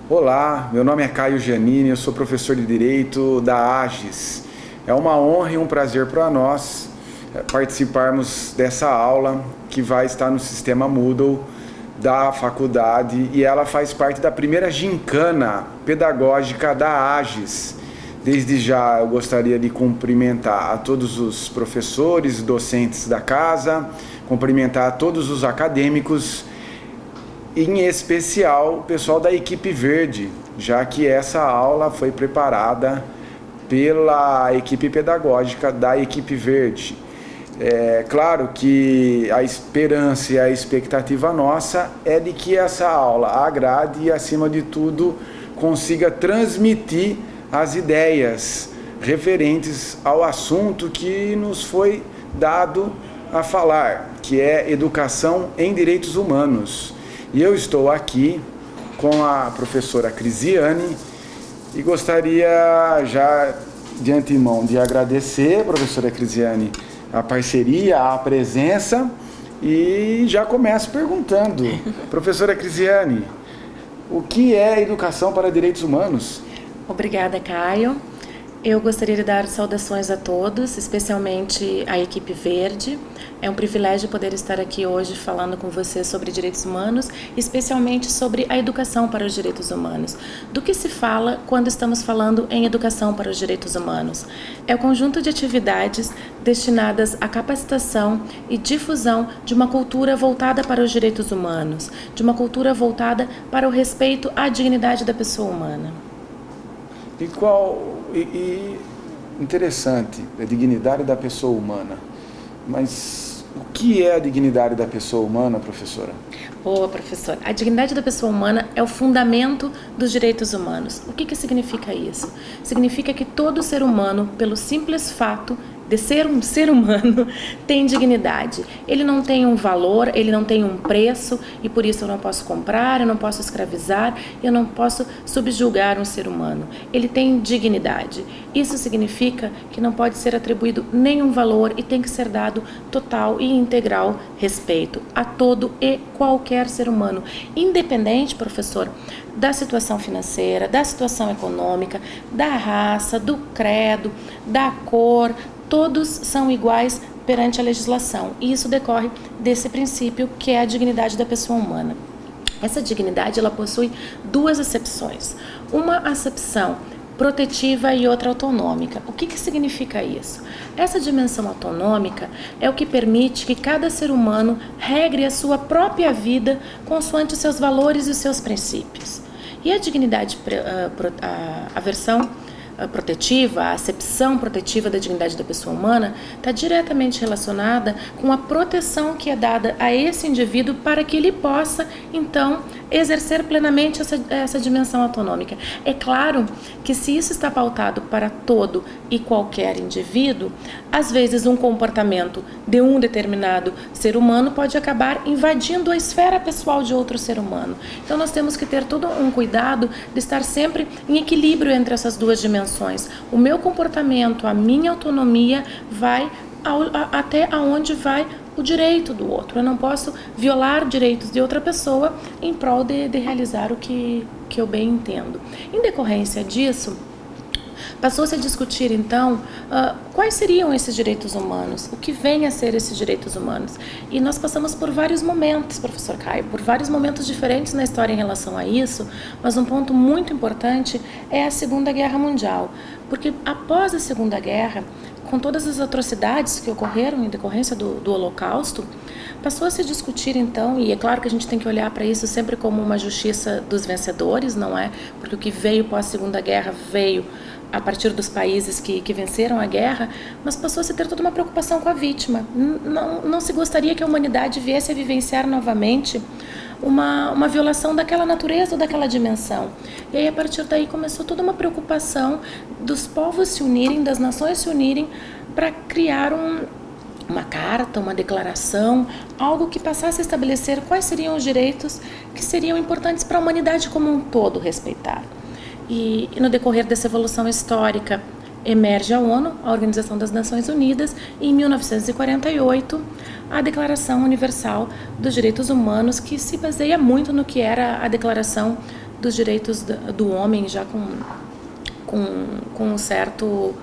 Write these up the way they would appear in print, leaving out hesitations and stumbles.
Olá, meu nome é Caio Giannini, eu sou professor de Direito da AGES. É uma honra e um prazer para nós participarmos dessa aula que vai estar no sistema Moodle da faculdade e ela faz parte da primeira gincana pedagógica da AGES. Desde já eu gostaria de cumprimentar a todos os professores e docentes da casa, cumprimentar a todos os acadêmicos, em especial o pessoal da equipe verde, já que essa aula foi preparada pela equipe pedagógica da equipe verde. É claro que a esperança e a expectativa nossa é de que essa aula agrade e, acima de tudo, consiga transmitir as ideias referentes ao assunto que nos foi dado a falar, que é educação em direitos humanos. E eu estou aqui com a professora Crisiane e gostaria já de antemão de agradecer, professora Crisiane, a parceria, a presença, e já começo perguntando, professora Crisiane, o que é educação para direitos humanos? Obrigada, Caio. Eu gostaria de dar saudações a todos, especialmente à equipe verde. É um privilégio poder estar aqui hoje falando com vocês sobre direitos humanos, especialmente sobre a educação para os direitos humanos. Do que se fala quando estamos falando em educação para os direitos humanos? É o conjunto de atividades destinadas à capacitação e difusão de uma cultura voltada para os direitos humanos, de uma cultura voltada para o respeito à dignidade da pessoa humana. Interessante, a dignidade da pessoa humana. Mas o que é a dignidade da pessoa humana, professora? Boa, professora. A dignidade da pessoa humana é o fundamento dos direitos humanos. O que significa isso? Significa que todo ser humano, pelo simples fato de ser um ser humano, tem dignidade. Ele não tem um valor, ele não tem um preço, e por isso eu não posso comprar, eu não posso escravizar, eu não posso subjugar um ser humano. Ele tem dignidade. Isso significa que não pode ser atribuído nenhum valor e tem que ser dado total e integral respeito a todo e qualquer ser humano, independente, professor, da situação financeira, da situação econômica, da raça, do credo, da cor. Todos são iguais perante a legislação, e isso decorre desse princípio que é a dignidade da pessoa humana. Essa dignidade, ela possui duas acepções, uma acepção protetiva e outra autonômica. O que significa isso? Essa dimensão autonômica é o que permite que cada ser humano regre a sua própria vida consoante os seus valores e os seus princípios. E a dignidade, a versão protetiva, a acepção protetiva da dignidade da pessoa humana está diretamente relacionada com a proteção que é dada a esse indivíduo para que ele possa, então, exercer plenamente essa dimensão autonômica. É claro que se isso está pautado para todo e qualquer indivíduo, às vezes um comportamento de um determinado ser humano pode acabar invadindo a esfera pessoal de outro ser humano. Então nós temos que ter todo um cuidado de estar sempre em equilíbrio entre essas duas dimensões. O meu comportamento, a minha autonomia vai até aonde vai o direito do outro. Eu não posso violar direitos de outra pessoa em prol de realizar o que eu bem entendo. Em decorrência disso, passou-se a discutir, então, quais seriam esses direitos humanos, o que vem a ser esses direitos humanos. E nós passamos por vários momentos, professor Caio, por vários momentos diferentes na história em relação a isso, mas um ponto muito importante é a Segunda Guerra Mundial, porque após a Segunda Guerra, com todas as atrocidades que ocorreram em decorrência do Holocausto, passou a se discutir então, e é claro que a gente tem que olhar para isso sempre como uma justiça dos vencedores, não é? Porque o que veio pós-Segunda Guerra veio a partir dos países que venceram a guerra, mas passou a se ter toda uma preocupação com a vítima. Não se gostaria que a humanidade viesse a vivenciar novamente uma violação daquela natureza ou daquela dimensão. E aí, a partir daí, começou toda uma preocupação dos povos se unirem, das nações se unirem, para criar uma carta, uma declaração, algo que passasse a estabelecer quais seriam os direitos que seriam importantes para a humanidade como um todo respeitar. E no decorrer dessa evolução histórica, emerge a ONU, a Organização das Nações Unidas, e em 1948, a Declaração Universal dos Direitos Humanos, que se baseia muito no que era a Declaração dos direitos do homem já com um certo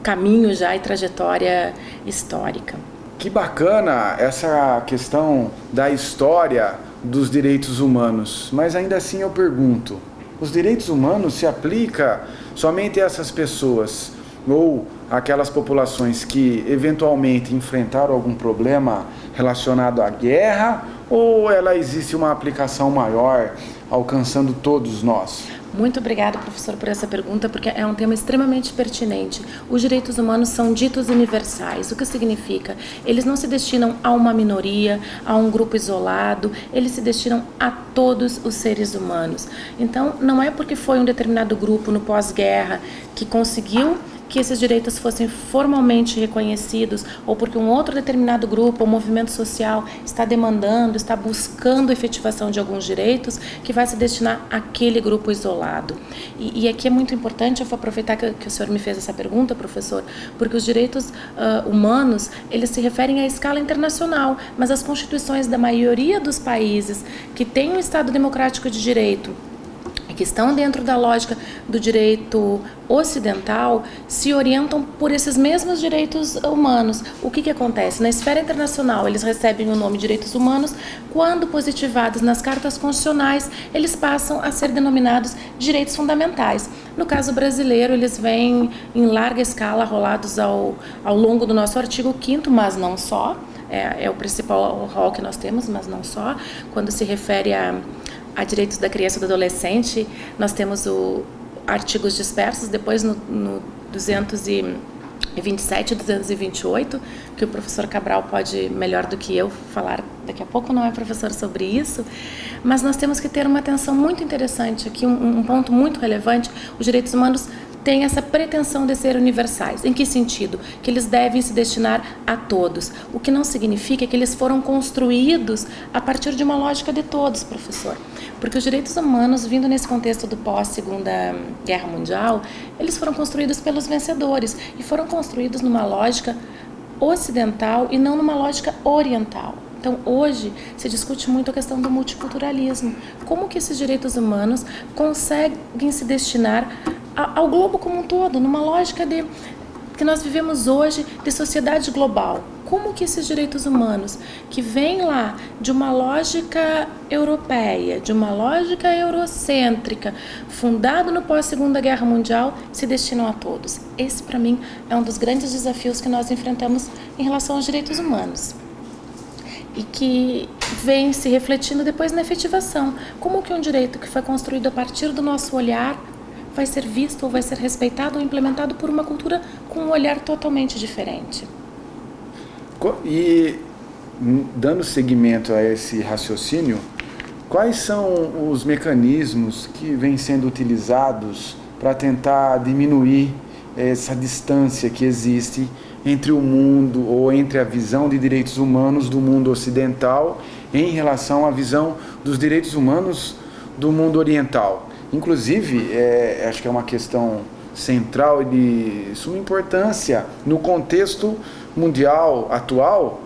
caminho já e trajetória histórica. Que bacana essa questão da história dos direitos humanos, mas ainda assim eu pergunto, os direitos humanos se aplicam somente a essas pessoas ou aquelas populações que eventualmente enfrentaram algum problema relacionado à guerra, ou ela existe uma aplicação maior alcançando todos nós? Muito obrigada, professor, por essa pergunta, porque é um tema extremamente pertinente. Os direitos humanos são ditos universais. O que significa? Eles não se destinam a uma minoria, a um grupo isolado, eles se destinam a todos os seres humanos. Então, não é porque foi um determinado grupo no pós-guerra que conseguiu que esses direitos fossem formalmente reconhecidos, ou porque um outro determinado grupo ou movimento social está demandando, está buscando a efetivação de alguns direitos, que vai se destinar àquele grupo isolado. E aqui é muito importante, eu vou aproveitar que o senhor me fez essa pergunta, professor, porque os direitos humanos, eles se referem à escala internacional, mas as constituições da maioria dos países que têm um Estado democrático de direito, que estão dentro da lógica do direito ocidental, se orientam por esses mesmos direitos humanos. O que acontece? Na esfera internacional, eles recebem o nome de direitos humanos, quando positivados nas cartas constitucionais, eles passam a ser denominados direitos fundamentais. No caso brasileiro, eles vêm em larga escala rolados ao longo do nosso artigo 5º, mas não só, é o principal rol que nós temos, mas não só, quando se refere a direitos da criança e do adolescente, nós temos artigos dispersos, depois no 227 e 228, que o professor Cabral pode melhor do que eu falar daqui a pouco, não é, professor, sobre isso, mas nós temos que ter uma atenção muito interessante aqui, um ponto muito relevante. Os direitos humanos têm essa pretensão de ser universais. Em que sentido? Que eles devem se destinar a todos. O que não significa que eles foram construídos a partir de uma lógica de todos, professor. Porque os direitos humanos, vindo nesse contexto do pós-Segunda Guerra Mundial, eles foram construídos pelos vencedores e foram construídos numa lógica ocidental e não numa lógica oriental. Então, hoje, se discute muito a questão do multiculturalismo. Como que esses direitos humanos conseguem se destinar ao globo como um todo, numa lógica que nós vivemos hoje de sociedade global. Como que esses direitos humanos, que vêm lá de uma lógica europeia, de uma lógica eurocêntrica, fundado no pós-Segunda Guerra Mundial, se destinam a todos? Esse, para mim, é um dos grandes desafios que nós enfrentamos em relação aos direitos humanos. E que vem se refletindo depois na efetivação. Como que um direito que foi construído a partir do nosso olhar vai ser visto ou vai ser respeitado ou implementado por uma cultura com um olhar totalmente diferente? E, dando seguimento a esse raciocínio, quais são os mecanismos que vêm sendo utilizados para tentar diminuir essa distância que existe entre o mundo, ou entre a visão de direitos humanos do mundo ocidental em relação à visão dos direitos humanos do mundo oriental? Inclusive, acho que é uma questão central e de suma importância no contexto mundial atual,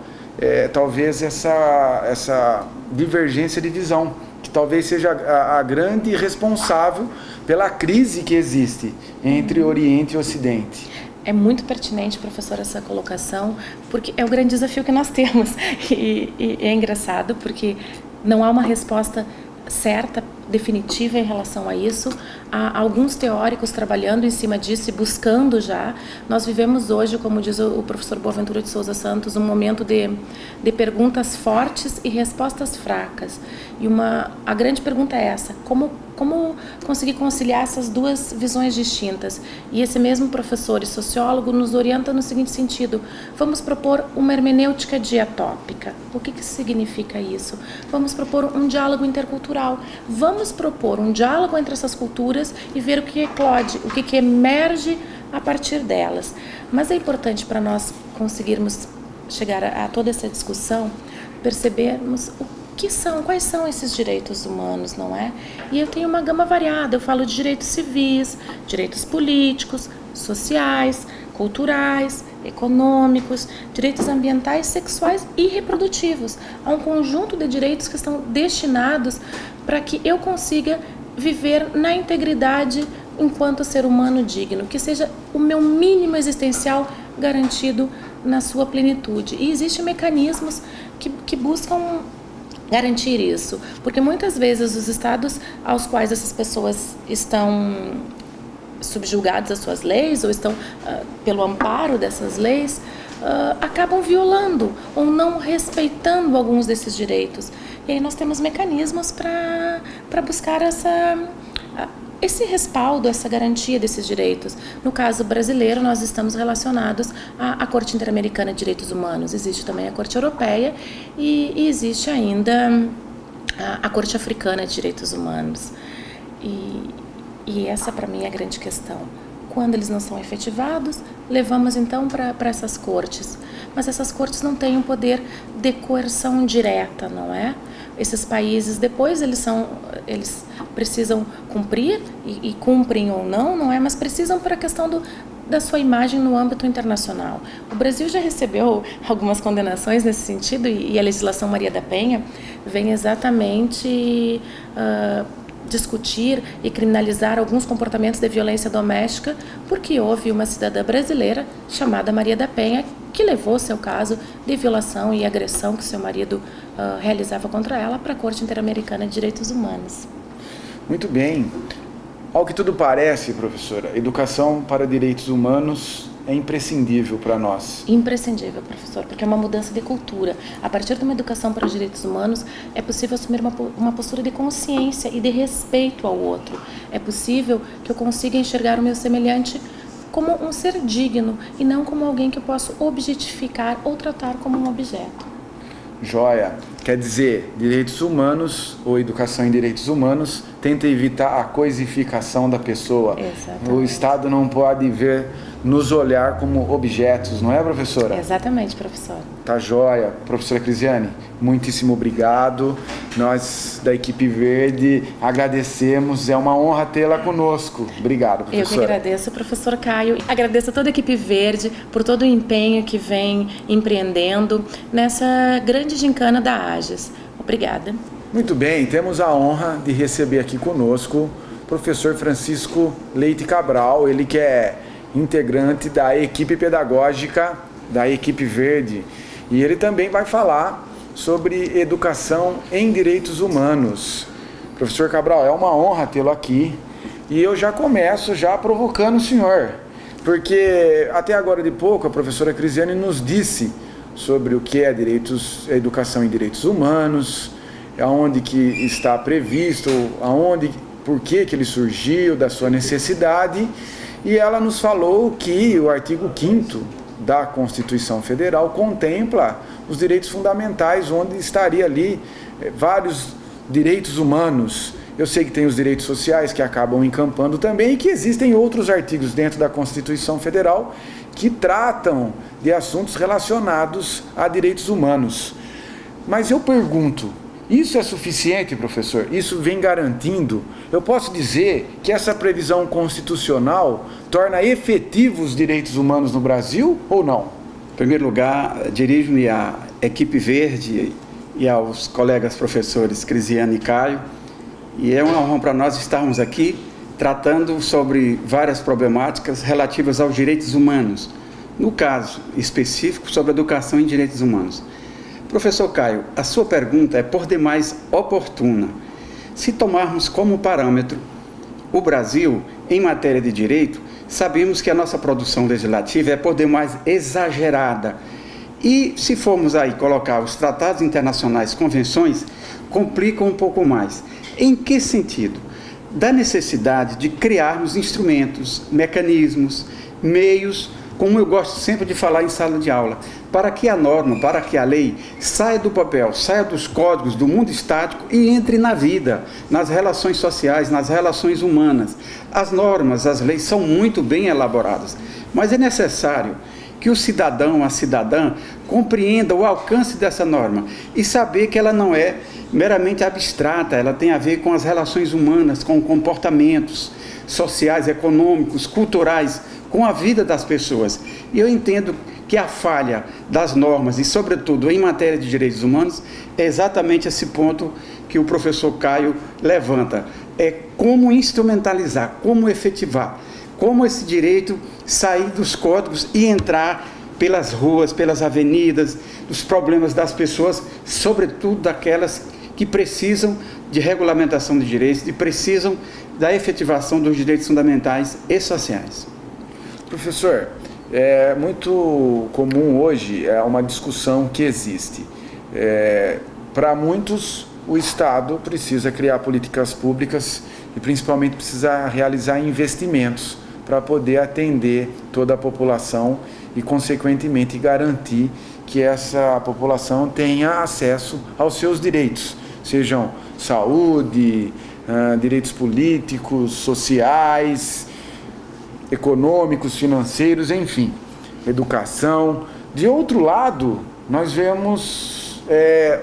talvez essa divergência de visão, que talvez seja a grande responsável pela crise que existe entre Oriente e Ocidente. É muito pertinente, professor, essa colocação, porque é o grande desafio que nós temos. E é engraçado, porque não há uma resposta certa, definitiva em relação a isso. Há alguns teóricos trabalhando em cima disso e buscando já. Nós vivemos hoje, como diz o professor Boaventura de Souza Santos, um momento de perguntas fortes e respostas fracas. E a grande pergunta é essa: como conseguir conciliar essas duas visões distintas? E esse mesmo professor e sociólogo nos orienta no seguinte sentido: vamos propor uma hermenêutica diatópica. O que significa isso? Vamos propor um diálogo intercultural. Vamos propor um diálogo entre essas culturas e ver o que eclode, o que emerge a partir delas. Mas é importante, para nós conseguirmos chegar a toda essa discussão, percebermos quais são esses direitos humanos, não é? E eu tenho uma gama variada. Eu falo de direitos civis, direitos políticos, sociais, culturais, econômicos, direitos ambientais, sexuais e reprodutivos. Há um conjunto de direitos que estão destinados para que eu consiga viver na integridade enquanto ser humano digno, que seja o meu mínimo existencial garantido na sua plenitude. E existem mecanismos que buscam garantir isso, porque muitas vezes os estados aos quais essas pessoas estão subjugados às suas leis ou estão pelo amparo dessas leis, acabam violando ou não respeitando alguns desses direitos. E aí nós temos mecanismos para buscar esse respaldo, essa garantia desses direitos. No caso brasileiro, nós estamos relacionados à Corte Interamericana de Direitos Humanos. Existe também a Corte Europeia e existe ainda a Corte Africana de Direitos Humanos. E essa, para mim, é a grande questão. Quando eles não são efetivados, levamos então para essas cortes. Mas essas cortes não têm um poder de coerção direta, não é? Esses países, depois, eles precisam cumprir, e cumprem ou não é? Mas precisam para a questão da sua imagem no âmbito internacional. O Brasil já recebeu algumas condenações nesse sentido, e a legislação Maria da Penha vem exatamente discutir e criminalizar alguns comportamentos de violência doméstica, porque houve uma cidadã brasileira chamada Maria da Penha que levou seu caso de violação e agressão que seu marido realizava contra ela para a Corte Interamericana de Direitos Humanos. Muito bem. Ao que tudo parece, professora, educação para direitos humanos é imprescindível para nós. Imprescindível, professor, porque é uma mudança de cultura. A partir de uma educação para os direitos humanos, é possível assumir uma postura de consciência e de respeito ao outro. É possível que eu consiga enxergar o meu semelhante como um ser digno e não como alguém que eu posso objetificar ou tratar como um objeto. Joia. Quer dizer, direitos humanos ou educação em direitos humanos tenta evitar a coisificação da pessoa. Exatamente. O Estado não pode nos olhar como objetos, não é, professora? Exatamente, professor. Tá joia. Professora Crisiane, muitíssimo obrigado. Nós, da equipe Verde, agradecemos. É uma honra tê-la conosco. Obrigado, professora. Eu que agradeço, professor Caio. Agradeço a toda a equipe Verde por todo o empenho que vem empreendendo nessa grande gincana da AGES. Obrigada. Muito bem, temos a honra de receber aqui conosco o professor Francisco Leite Cabral, ele que é integrante da equipe pedagógica da equipe Verde, e ele também vai falar sobre educação em direitos humanos. Professor Cabral, é uma honra tê-lo aqui, e eu já começo provocando o senhor, porque até agora de pouco a professora Crisiane nos disse sobre o que é educação em direitos humanos, aonde que está previsto, por que ele surgiu, da sua necessidade, e ela nos falou que o artigo 5º da Constituição Federal contempla os direitos fundamentais, onde estaria ali vários direitos humanos. Eu sei que tem os direitos sociais que acabam encampando também, e que existem outros artigos dentro da Constituição Federal que tratam de assuntos relacionados a direitos humanos. Mas eu pergunto, isso é suficiente, professor? Isso vem garantindo? Eu posso dizer que essa previsão constitucional torna efetivos os direitos humanos no Brasil ou não? Em primeiro lugar, dirijo-me à equipe Verde e aos colegas professores Crisiane e Caio, e é uma honra para nós estarmos aqui tratando sobre várias problemáticas relativas aos direitos humanos, no caso específico sobre a educação em direitos humanos. Professor Caio, a sua pergunta é por demais oportuna. Se tomarmos como parâmetro o Brasil em matéria de direito, sabemos que a nossa produção legislativa é por demais exagerada. E se formos aí colocar os tratados internacionais, convenções, complicam um pouco mais. Em que sentido? Da necessidade de criarmos instrumentos, mecanismos, meios, como eu gosto sempre de falar em sala de aula, para que a norma, para que a lei saia do papel, saia dos códigos do mundo estático e entre na vida, nas relações sociais, nas relações humanas. As normas, as leis são muito bem elaboradas, mas é necessário que o cidadão, a cidadã, compreenda o alcance dessa norma e saber que ela não é meramente abstrata, ela tem a ver com as relações humanas, com comportamentos sociais, econômicos, culturais, com a vida das pessoas. E eu entendo que a falha das normas, e sobretudo em matéria de direitos humanos, é exatamente esse ponto que o professor Caio levanta. é como instrumentalizar, como efetivar, como esse direito sair dos códigos e entrar pelas ruas, pelas avenidas, dos problemas das pessoas, sobretudo daquelas que precisam de regulamentação de direitos e precisam da efetivação dos direitos fundamentais e sociais. Professor, é muito comum hoje uma discussão que existe. Para muitos, o Estado precisa criar políticas públicas e principalmente precisa realizar investimentos para poder atender toda a população e, consequentemente, garantir que essa população tenha acesso aos seus direitos, sejam saúde, direitos políticos, sociais, econômicos, financeiros, enfim, educação. De outro lado, nós vemos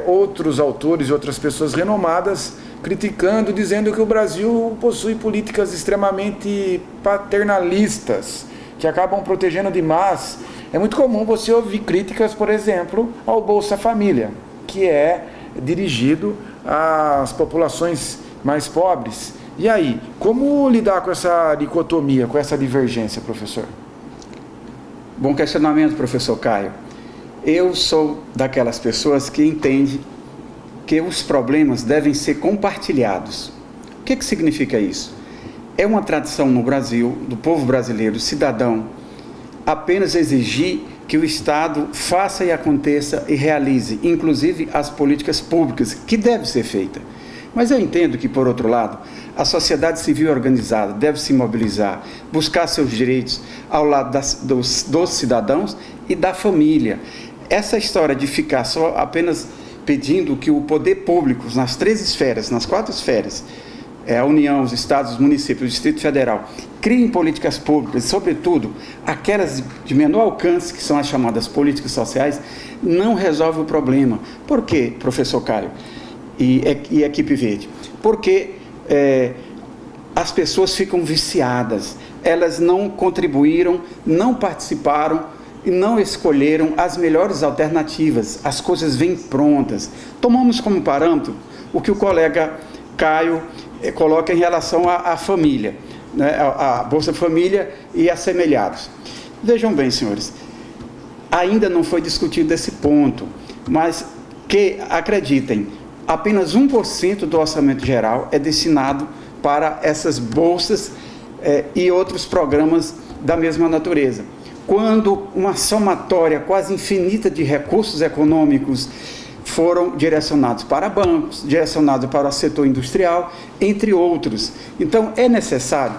outros autores e outras pessoas renomadas criticando, dizendo que o Brasil possui políticas extremamente paternalistas, que acabam protegendo demais. É muito comum você ouvir críticas, por exemplo, ao Bolsa Família, que é dirigido às populações mais pobres. E aí, como lidar com essa dicotomia, com essa divergência, professor? Bom questionamento, professor Caio. Eu sou daquelas pessoas que entendem que os problemas devem ser compartilhados. O que significa isso? É uma tradição no Brasil, do povo brasileiro, cidadão, apenas exigir que o Estado faça e aconteça e realize, inclusive as políticas públicas, que deve ser feita. Mas eu entendo que, por outro lado, a sociedade civil organizada deve se mobilizar, buscar seus direitos ao lado dos cidadãos e da família. Essa história de ficar só apenas pedindo que o poder público, nas 3 esferas, nas 4 esferas, a União, os Estados, os municípios, o Distrito Federal, criem políticas públicas, sobretudo aquelas de menor alcance, que são as chamadas políticas sociais, não resolve o problema. Por quê, professor Caio e equipe verde? Porque as pessoas ficam viciadas, elas não contribuíram, não participaram e não escolheram as melhores alternativas, as coisas vêm prontas. Tomamos como parâmetro o que o colega Caio coloca em relação à família, né, a Bolsa Família e assemelhados. Vejam bem, senhores, ainda não foi discutido esse ponto, mas que, acreditem, apenas 1% do orçamento geral é destinado para essas bolsas e outros programas da mesma natureza. Quando uma somatória quase infinita de recursos econômicos foram direcionados para bancos, direcionados para o setor industrial, entre outros. Então, é necessário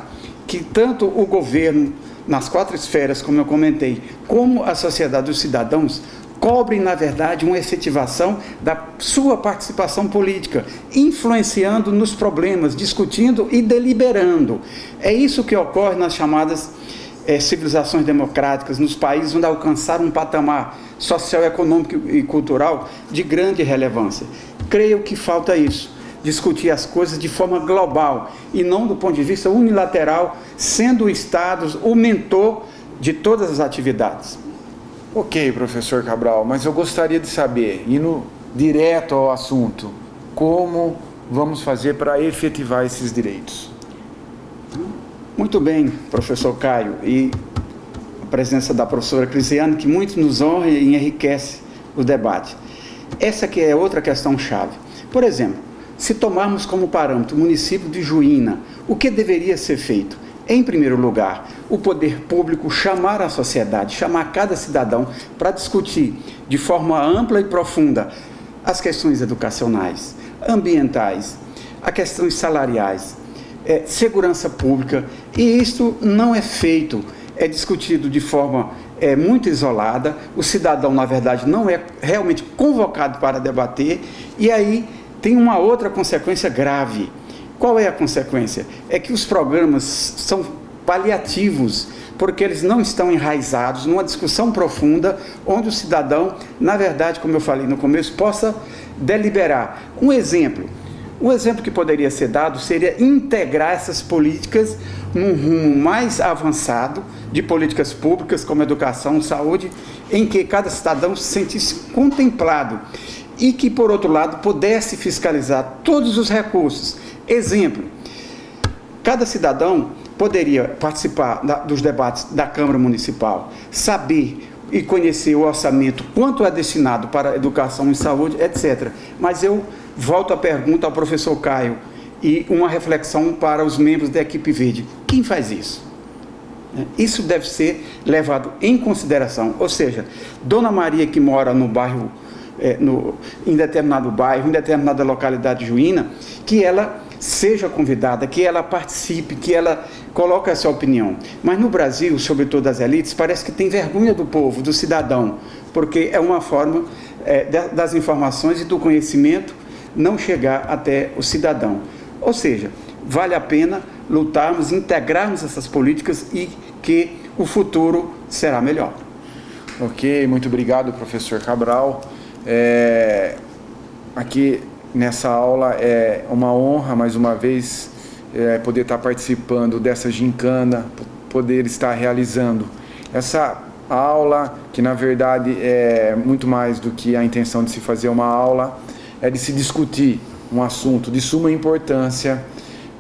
que tanto o governo, nas 4 esferas, como eu comentei, como a sociedade dos cidadãos, cobrem, na verdade, uma efetivação da sua participação política, influenciando nos problemas, discutindo e deliberando. É isso que ocorre nas chamadas civilizações democráticas, nos países onde alcançaram um patamar social, econômico e cultural de grande relevância. Creio que falta isso, discutir as coisas de forma global e não do ponto de vista unilateral, sendo o Estado o mentor de todas as atividades. Ok, professor Cabral, mas eu gostaria de saber, indo direto ao assunto, como vamos fazer para efetivar esses direitos? Muito bem, professor Caio, e a presença da professora Crisiane, que muito nos honra e enriquece o debate. Essa que é outra questão-chave. Por exemplo, se tomarmos como parâmetro o município de Juína, o que deveria ser feito? Em primeiro lugar, o poder público chamar a sociedade, chamar cada cidadão para discutir de forma ampla e profunda as questões educacionais, ambientais, as questões salariais, segurança pública, e isto não é feito, é discutido de forma muito isolada, o cidadão, na verdade, não é realmente convocado para debater, e aí tem uma outra consequência grave. Qual é a consequência? É que os programas são paliativos, porque eles não estão enraizados numa discussão profunda, onde o cidadão, na verdade, como eu falei no começo, possa deliberar. Um exemplo que poderia ser dado seria integrar essas políticas num rumo mais avançado de políticas públicas, como educação, saúde, em que cada cidadão se sentisse contemplado e que, por outro lado, pudesse fiscalizar todos os recursos. Exemplo, cada cidadão poderia participar dos debates da Câmara Municipal, saber e conhecer o orçamento, quanto é destinado para educação e saúde, etc. Mas eu volto a pergunta ao professor Caio e uma reflexão para os membros da equipe verde. Quem faz isso? Isso deve ser levado em consideração. Ou seja, Dona Maria que mora no bairro, em determinado bairro, em determinada localidade juína, que ela seja convidada, que ela participe, que ela coloque essa opinião. Mas no Brasil, sobretudo as elites, parece que tem vergonha do povo, do cidadão, porque é uma forma das informações e do conhecimento não chegar até o cidadão. Ou seja, vale a pena lutarmos, integrarmos essas políticas e que o futuro será melhor. Ok, muito obrigado, professor Cabral. Aqui nessa aula é uma honra, mais uma vez, poder estar participando dessa gincana, poder estar realizando essa aula, que na verdade é muito mais do que a intenção de se fazer uma aula, é de se discutir um assunto de suma importância,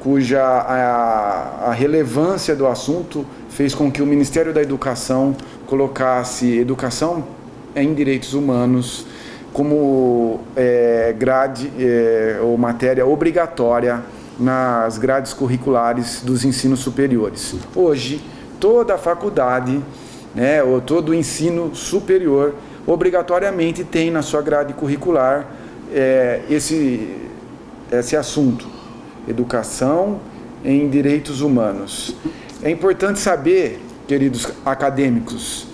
cuja a relevância do assunto fez com que o Ministério da Educação colocasse educação em direitos humanos como grade ou matéria obrigatória nas grades curriculares dos ensinos superiores. Hoje, toda a faculdade, ou todo o ensino superior, obrigatoriamente tem na sua grade curricular esse assunto, educação em direitos humanos. É importante saber, queridos acadêmicos,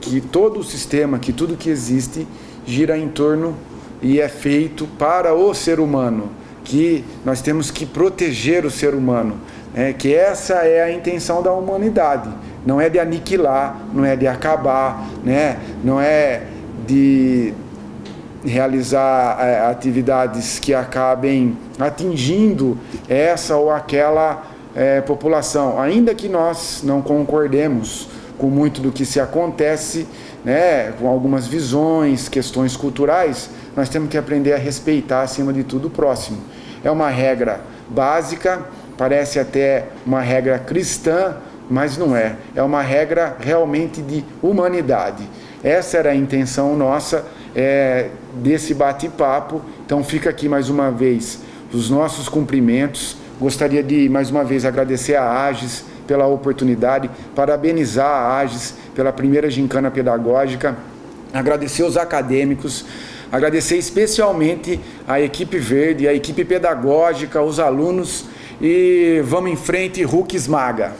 que todo o sistema, que tudo que existe gira em torno e é feito para o ser humano, que nós temos que proteger o ser humano, que essa é a intenção da humanidade, não é de aniquilar, não é de acabar, não é de realizar atividades que acabem atingindo essa ou aquela população, ainda que nós não concordemos com muito do que se acontece, com algumas visões, questões culturais, nós temos que aprender a respeitar, acima de tudo, o próximo. É uma regra básica, parece até uma regra cristã, mas não é. É uma regra realmente de humanidade. Essa era a intenção nossa desse bate-papo. Então fica aqui mais uma vez os nossos cumprimentos. Gostaria de mais uma vez agradecer a AGES pela oportunidade, parabenizar a AGES pela primeira gincana pedagógica, agradecer os acadêmicos, agradecer especialmente a equipe verde, a equipe pedagógica, os alunos, e vamos em frente, Hulk esmaga!